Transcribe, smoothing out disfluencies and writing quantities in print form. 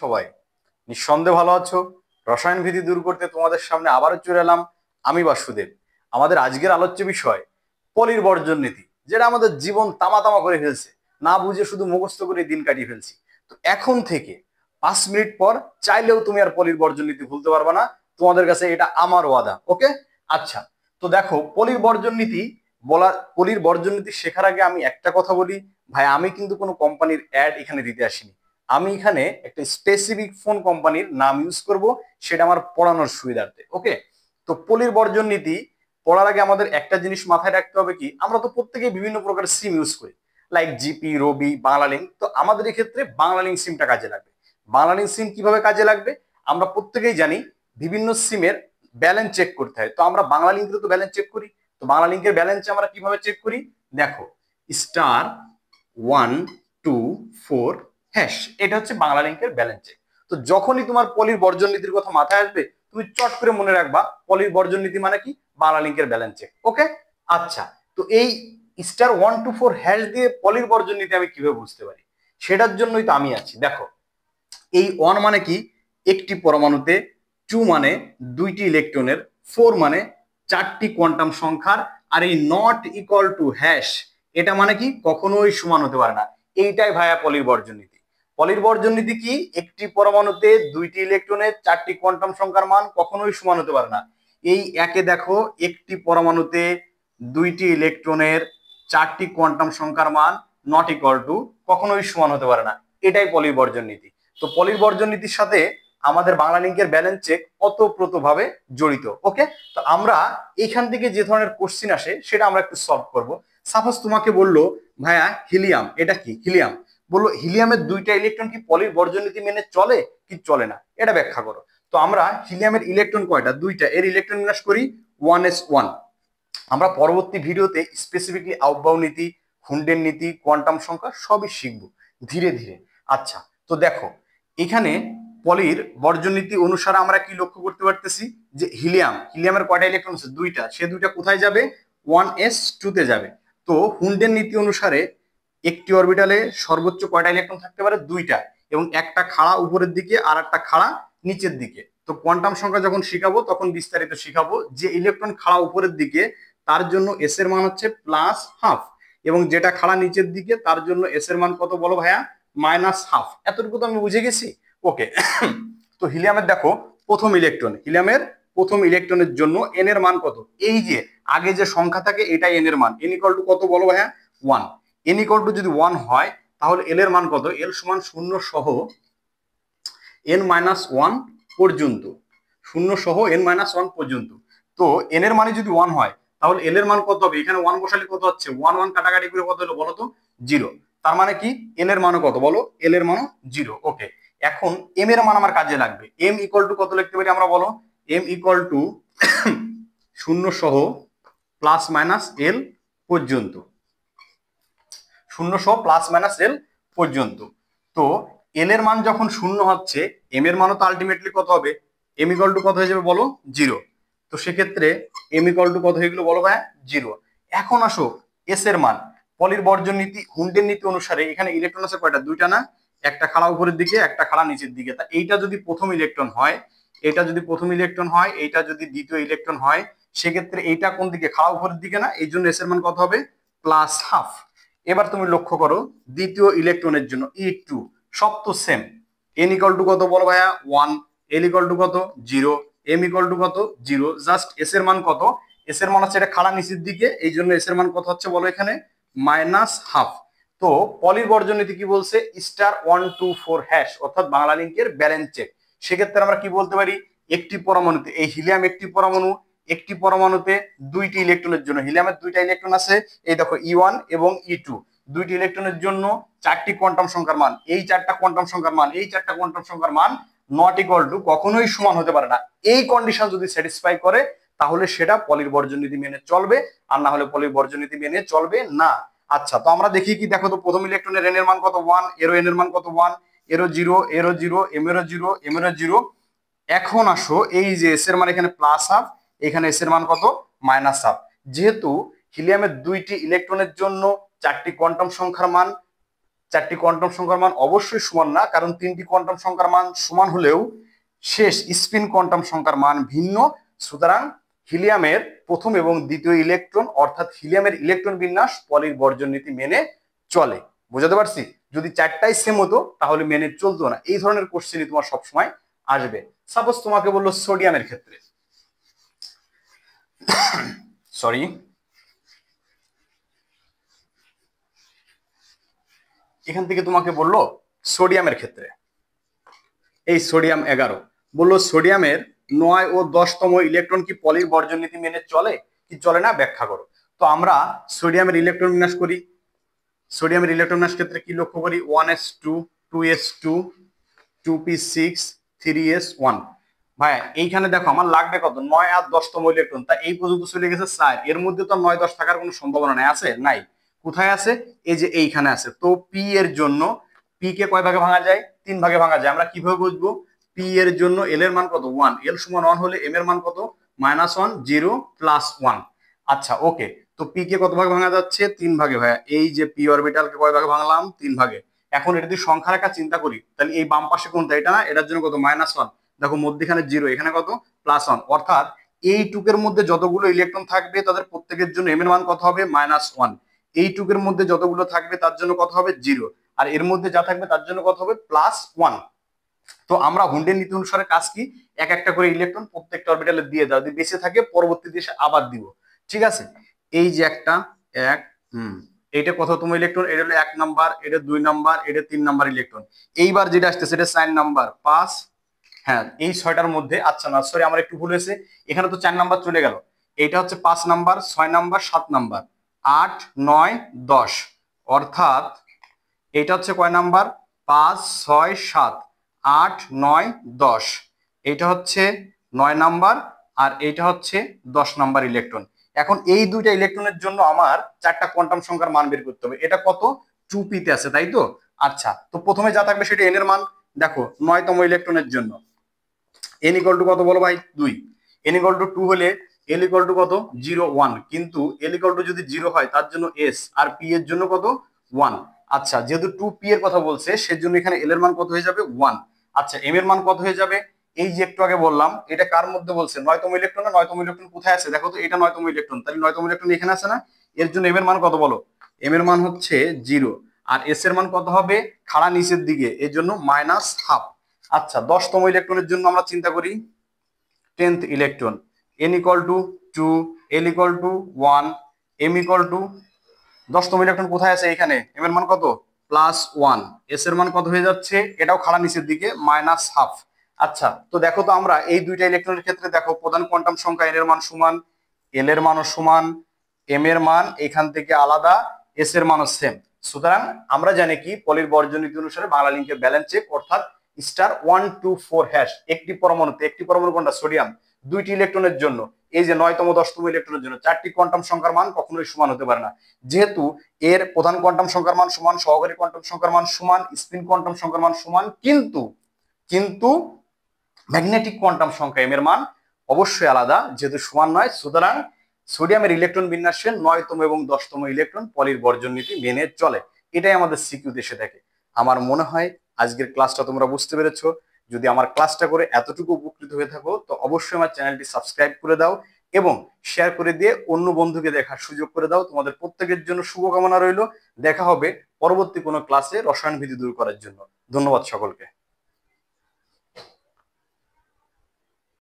সবাই নিঃসন্দেহে ভালো আছো। রসায়ন ভীতি দূর করতে তোমাদের সামনে আবারও চলে এলাম। আমি বাসুদেব। আমাদের আজকের আলোচ্য বিষয় পলির বর্জন নীতি, যেটা আমাদের জীবন তামা তামা করে ফেলছে। না বুঝে শুধু মুখস্থ করে দিন কাটিয়ে ফেলছি। তো এখন থেকে 5 মিনিট পর চাইলেও তুমি আর পলির বর্জন নীতি ভুলতে পারবে না। তোমাদের কাছে এটা আমার ওয়াদা, ওকে? আচ্ছা, তো দেখো পলির বর্জন নীতি পলির বর্জন নীতি শেখার আগে আমি একটা কথা বলি। ভাই, আমি কিন্তু কোনো কোম্পানির অ্যাড এখানে দিতে আসিনি। আমি এখানে একটা স্পেসিফিক ফোন কোম্পানির নাম ইউজ করব, সেটা আমার পড়ানোর সুবিধার্থে, ওকে? তো পলির বর্জন নীতি পড়ার আগে আমাদের একটা জিনিস মাথায় রাখতে হবে, কি আমরা তো প্রত্যেকেই বিভিন্ন প্রকার সিম ইউজ করি, লাইক জিপি, রবি, বাংলালিংক। তো আমাদের ক্ষেত্রে বাংলালিংক সিমটা কাজে লাগবে। বাংলালিংক সিম কিভাবে কাজে লাগবে আমরা প্রত্যেকেই জানি। বিভিন্ন সিমের ব্যালেন্স চেক করতে হয়, তো আমরা বাংলালিংকের তো ব্যালেন্স চেক করি। তো বাংলালিংকের ব্যালেন্স আমরা কিভাবে চেক করি? দেখো, *124#, এটা হচ্ছে বাংলালিংকের ব্যালেন্স চেক। তো যখনই তোমার পলির বর্জন নীতির কথা মাথায় আসবে, তুমি চট করে মনে রাখবা পলির বর্জন নীতি মানে কি, বাংলালিংকের ব্যালেন্স চেক, ওকে? আচ্ছা, তো এই *124# দিয়ে পলির বর্জন নীতি আমি কিভাবে বুঝতে পারি, সেটার জন্যই তো আমি আছি। দেখো, এই 1 মানে কি, একটি পরমাণুতে, 2 মানে দুইটি ইলেকট্রনের, 4 মানে 4টি কোয়ান্টাম সংখ্যার, আর এই নট ইকুয়াল টু হ্যাশ, এটা মানে কি কখনোই সমান হতে পারে না। এইটাই ভাইয়া পলির বর্জন নীতি। পলির বর্জন নীতি কি, একটি পরমাণুতে দুইটি ইলেকট্রনের 4টি কোয়ান্টাম সংখ্যার মান কখনোই সমান হতে পারে না। এই একে দেখো, একটি পরমাণুতে দুইটি ইলেকট্রনের 4টি কোয়ান্টাম সংখ্যার মান নট ইকুয়াল টু, কখনোই সমান হতে পারে না। এটাই পলির বর্জন নীতি। তো পলির বর্জন নীতির সাথে আমাদের বাংলালিংকের ব্যালেন্স চেক ওতপ্রোতভাবে জড়িত, ওকে? তো আমরা এখান থেকে যে ধরনের কোশ্চিন আসে সেটা আমরা একটু সলভ করব। সাপোজ তোমাকে বললো, ভাইয়া হিলিয়াম, এটা কি হিলিয়াম, বললো হিলিয়ামের দুইটা ইলেকট্রন কি পলির বর্জন নীতি মেনে চলে কি চলে না, এটা ব্যাখ্যা করো। তো আমরা হিলিয়ামের ইলেকট্রন কয়টা, দুইটা, এর ইলেকট্রন বিন্যাস করি 1s1। আমরা পরবর্তী ভিডিওতে স্পেসিফিকলি আউটবাউ নীতি, হুন্ডের নীতি, কোয়ান্টাম সংখ্যা সবই শিখবো ধীরে ধীরে। আচ্ছা, তো দেখো এখানে পলির বর্জন নীতি অনুসারে আমরা কি লক্ষ্য করতে পারতেছি, যে হিলিয়ামের কয়টা ইলেকট্রন আছে, দুইটা, সে দুইটা কোথায় যাবে, 1s2 তে যাবে। তো হুন্ডের নীতি অনুসারে একটি অরবিটালে সর্বোচ্চ কয়টা ইলেকট্রন থাকতে পারে, দুইটা, এবং একটা খাড়া উপরের দিকে আর একটা খাড়া নিচের দিকে। তো কোয়ান্টাম সংখ্যা যখন শিখাবো তখন বিস্তারিত শিখাবো। যে ইলেকট্রন খাড়া উপরের দিকে তার জন্য এস এর মান হচ্ছে +½ এবং যেটা খাড়া নিচের দিকে তার জন্য এস এর মান কত বলো ভাইয়া, -½ এতটুকু তো আমি বুঝে গেছি, ওকে? তো হিলিয়ামের দেখো হিলিয়ামের প্রথম ইলেকট্রনের জন্য এন এর মান কত, এই যে আগে যে সংখ্যা থাকে এটাই এন এর মান, এন ইকুয়াল টু কত বলো ভাইয়া, 1। এন ইকুয়াল টু যদি 1 হয় তাহলে এল এর মান কত, এল সমান 0 সহ n-1 পর্যন্ত, 0 সহ n-1 পর্যন্ত। তো এন এর মানে যদি 1 হয় তাহলে এল এর মান কত হবে, এখানে 1 বসালে কত হচ্ছে, 1 1 কাটাকাটি করে কত হলো বলো তো, 0। তার মানে কি এল এর মানও কত বলো, এল এর মানও 0, ওকে? এখন এম এর মান আমার কাজে লাগবে। এম ইকুয়াল টু কত লিখতে পারি আমরা বলো, এম ইকুয়াল টু 0 সহ +-l পর্যন্ত, 0 সহ +-l পর্যন্ত। তো এল এর মান যখন 0 হচ্ছে, এম এর মানও তো আলটিমেটলি কত হবে, এম ইকুয়াল টু কত হয়ে যাবে বলো, 0। তো সেক্ষেত্রে এম ইকুয়াল টু কত হয়ে গেল বলো ভাই, 0। এখন আসো এস এর মান। পলির বর্জন নীতি, হুন্ডের নীতি অনুসারে এখানে ইলেকট্রন আছে কয়টা, দুইটা না, একটা খাড়া উপরের দিকে একটা খাড়া নিচের দিকে। তা এইটা যদি প্রথম ইলেকট্রন হয়, এটা যদি প্রথম ইলেকট্রন হয়, এইটা যদি দ্বিতীয় ইলেকট্রন হয়, সেক্ষেত্রে এইটা কোন দিকে, খাড়া উপরের দিকে না, এই জন্য এস এর মান কত হবে, +½ এবার তুমি লক্ষ্য করো দ্বিতীয় ইলেকট্রনের জন্য E2 সব তো সেম। এন ইকুয়াল টু কত বলো ভাইয়া, 1। এল ইকুয়াল টু কত, 0। এম ইকুয়াল টু কত, 0। জাস্ট এস এর মান কত, এস এর মান হচ্ছে এটা খাড়া নিচের দিকে, এই জন্য এস এর মান কত হচ্ছে বলো এখানে, -½ তো পলির বর্জন নীতি কি বলছে, *124# অর্থাৎ বাংলালিংকের ব্যালেন্স চেক। সেক্ষেত্রে আমরা কি বলতে পারি, একটি পরমাণুতে, এই হিলিয়াম একটি পরমাণুতে দুইটি ইলেকট্রনের জন্য, হিলিয়ামের দুইটা ইলেকট্রন আছে, এই দেখো E1 এবং E2, দুইটি ইলেকট্রনের জন্য 4টি কোয়ান্টাম সংখ্যার মান, এই 4টা কোয়ান্টাম সংখ্যার মান নট ইকুয়াল টু, কখনোই সমান হতে পারে না। এই কন্ডিশন যদি স্যাটিসফাই করে তাহলে সেটা পলির বর্জন নীতি মেনে চলবে, আর না হলে পলির বর্জন নীতি মেনে চলবে না। আচ্ছা, তো আমরা দেখি কি, দেখো তো প্রথম ইলেকট্রনের এন এর মান কত, 1, এরও এন এর মান কত, 1, এরও 0, এরও 0, এম এরও 0, এম এরও 0। এখন আসো এই যে এস এর মান এখানে +½ এখানে এস এর মান কত, -½ যেহেতু হিলিয়ামের দুইটি ইলেকট্রনের জন্য 4টি কোয়ান্টাম সংখ্যার মান চারটি কোয়ান্টাম সংখ্যার মান অবশ্যই সমান না, কারণ তিনটি কোয়ান্টাম সংখ্যার মান সমান হলেও শেষ স্পিন কোয়ান্টাম সংখ্যার মান ভিন্ন। সুতরাং হিলিয়ামের প্রথম এবং দ্বিতীয় ইলেকট্রন অর্থাৎ হিলিয়ামের ইলেকট্রন বিন্যাস পলির বর্জন নীতি মেনে চলে। বুঝাতে পারছি? যদি চারটাই সেম হতো তাহলে মেনে চলতো না। এই ধরনের কোশ্চেনই তোমার সবসময় আসবে। সাপোজ তোমাকে বললো সোডিয়ামের ক্ষেত্রে, সরি, এখান থেকে তোমাকে বললো সোডিয়ামের ক্ষেত্রে, এই সোডিয়াম 11 বললো সোডিয়ামের 9 ও 10তম ইলেকট্রন কি পলির বর্জন নীতি মেনে চলে কি চলে না ব্যাখ্যা করো। তো আমরা সোডিয়ামের ইলেকট্রন বিন্যাস করি। সোডিয়ামের ইলেকট্রন বিন্যাস ক্ষেত্রে কি লক্ষ্য করি? 1s2 2s2 2p6 3s1। ভাই এইখানে দেখো আমার লাগবে কত? 9 আর 10তম ইলেকট্রন, তা এই পর্যন্ত চলে গেছে 4। এর মধ্যে তো 9 10 থাকার কোনো সম্ভাবনা নাই, আছে? নাই। কোথায় আছে? এই যে এইখানে আছে। তো পি এর জন্য পি কে কয় ভাগে ভাঙা যায়? 3 ভাগে ভাঙা যায়। আমরা কিভাবে বুঝবো? পি এর জন্য এল এর মান কত? 1। এল সমান 1 হলে এম এর মান কত? -1 0 +1। আচ্ছা ওকে, তো পি কে কত ভাগে ভাঙা যাচ্ছে? 3 ভাগে। ভাইয়া এই যে পি অরবিটালকে কয় ভাগে ভাঙলাম? 3 ভাগে। এখন এটা যদি সংখ্যা রেখা চিন্তা করি তাহলে এই বাম পাশে কোনটা? এটা না? এটার জন্য কত? -1। দেখো মধ্যখানে 0, এখানে কত? +1। অর্থাৎ এই টুকের মধ্যে যতগুলো ইলেকট্রন থাকবে তাদের প্রত্যেকের জন্য এম এর মান কত হবে? -1। এই টুকের মধ্যে যতগুলো থাকবে তার জন্য কত হবে? 0। আর এর মধ্যে যা থাকবে তার জন্য কত হবে? +1। তো আমরা হুন্ডের নীতি অনুসারে কাজ কি? এক একটা করে ইলেকট্রন প্রত্যেকটা অরবিটালে দিয়ে দাও, যদি বেঁচে থাকে পরবর্তী দেশে আবার দিব। ঠিক আছে? এই যে একটা এক এইটা কততম ইলেকট্রন? এটা হলো 1 নাম্বার, এটা 2 নাম্বার, এটা 3 নাম্বার ইলেকট্রন। এইবার যেটা আসতেছে এটা 4 নাম্বার 5। হ্যাঁ এই 6টার মধ্যে, আচ্ছা না সরি আমার একটু ভুল হয়েছে, এখানে তো 4 নাম্বার চলে গেল। এইটা হচ্ছে 5 নাম্বার, 6 নাম্বার, 7 নাম্বার, 8 9 10। অর্থাৎ এটা হচ্ছে কয় নাম্বার? 5 6 7 8 9 10। এটা হচ্ছে 9 নাম্বার আর এটা হচ্ছে 10 নাম্বার ইলেকট্রন। এখন এই দুইটা ইলেকট্রনের জন্য আমার 4টা কোয়ান্টাম সংখ্যার মান বের করতে হবে। এটা কত? 2p তে আছে, তাই তো? আচ্ছা, তো প্রথমে যা থাকবে সেটা n এর মান। দেখো 9তম ইলেকট্রনের জন্য n = কত বলো ভাই? 2। n = 2 হলে l = কত? 0 1। কিন্তু l = যদি 0 হয় তার জন্য s, আর p এর জন্য কত? 1। আচ্ছা যেহেতু 2p এর কথা বলছে সেজন্য এখানে l এর মান কত হয়ে যাবে? 1। আচ্ছা m এর মান কত হয়ে যাবে? এই যে একটু আগে বললাম এটা কার মধ্যে বলছে? 9তম ইলেকট্রন। না 9তম ইলেকট্রন কোথায় আছে? দেখো তো, এটা 9তম ইলেকট্রন, তাহলে 9তম ইলেকট্রন এখানে আছে না? এর জন্য m এর মান কত বলো? m এর মান হচ্ছে 0। আর s এর মান কত হবে? খাড়া নিচের দিকে, এর জন্য -1/2। আচ্ছা 10তম ইলেকট্রনের জন্য আমরা চিন্তা করি। 10th electron, n = 2, l = 1, m = 10তম ইলেকট্রন কোথায় আছে? এখানে। m এর মান কত? +1। s এর মান কত হয়ে যাচ্ছে? এটাও খাড়া নিচের দিকে, -1/2। আচ্ছা তো দেখো তো আমরা এই দুইটা ইলেকট্রনের ক্ষেত্রে দেখো প্রধান কোয়ান্টাম সংখ্যা n এর মান সমান, l এর মানও সমান, m এর মান এখান থেকে আলাদা, s এর মানও সেম। সুতরাং আমরা জানি কি পলির বর্জন নীতি অনুসারে বাংলা লিংকের ব্যালেন্স চেক অর্থাৎ *124# একটি পরমাণুতে, একটি পরমাণু কোনটা? সোডিয়াম, 2টি ইলেকট্রনের জন্য এই যে 9তম 10তম ইলেকট্রনের জন্য 4টি কোয়ান্টাম সংখ্যার মান কখনোই সমান হতে পারে না। যেহেতু এর প্রধান কোয়ান্টাম সংখ্যার মান সমান, সহকারী কোয়ান্টাম সংখ্যার মান সমান, স্পিন কোয়ান্টাম সংখ্যার মান সমান, কিন্তু কিন্তু ম্যাগনেটিক কোয়ান্টাম সংখ্যা m এর মান অবশ্যই আলাদা, যেহেতু সমান নয়। সুতরাং সোডিয়ামের ইলেকট্রন বিন্যাসে 9তম এবং 10তম ইলেকট্রন পলির বর্জন নীতি মেনে চলে। এটাই আমাদের সিকিউতে এসে থাকে। আমার মনে হয় আজকের ক্লাসটা তোমরা বুঝতে পেরেছো। যদি আমার ক্লাসটা করে এতটুকু উপকৃত হয়ে থাকো তো অবশ্যই আমার চ্যানেলটি সাবস্ক্রাইব করে দাও এবং শেয়ার করে দিয়ে অন্য বন্ধুকে দেখার সুযোগ করে দাও। তোমাদের প্রত্যেকের জন্য শুভকামনা রইল। দেখা হবে পরবর্তী কোনো ক্লাসে রসায়ন ভীতি দূর করার জন্য। ধন্যবাদ সকলকে।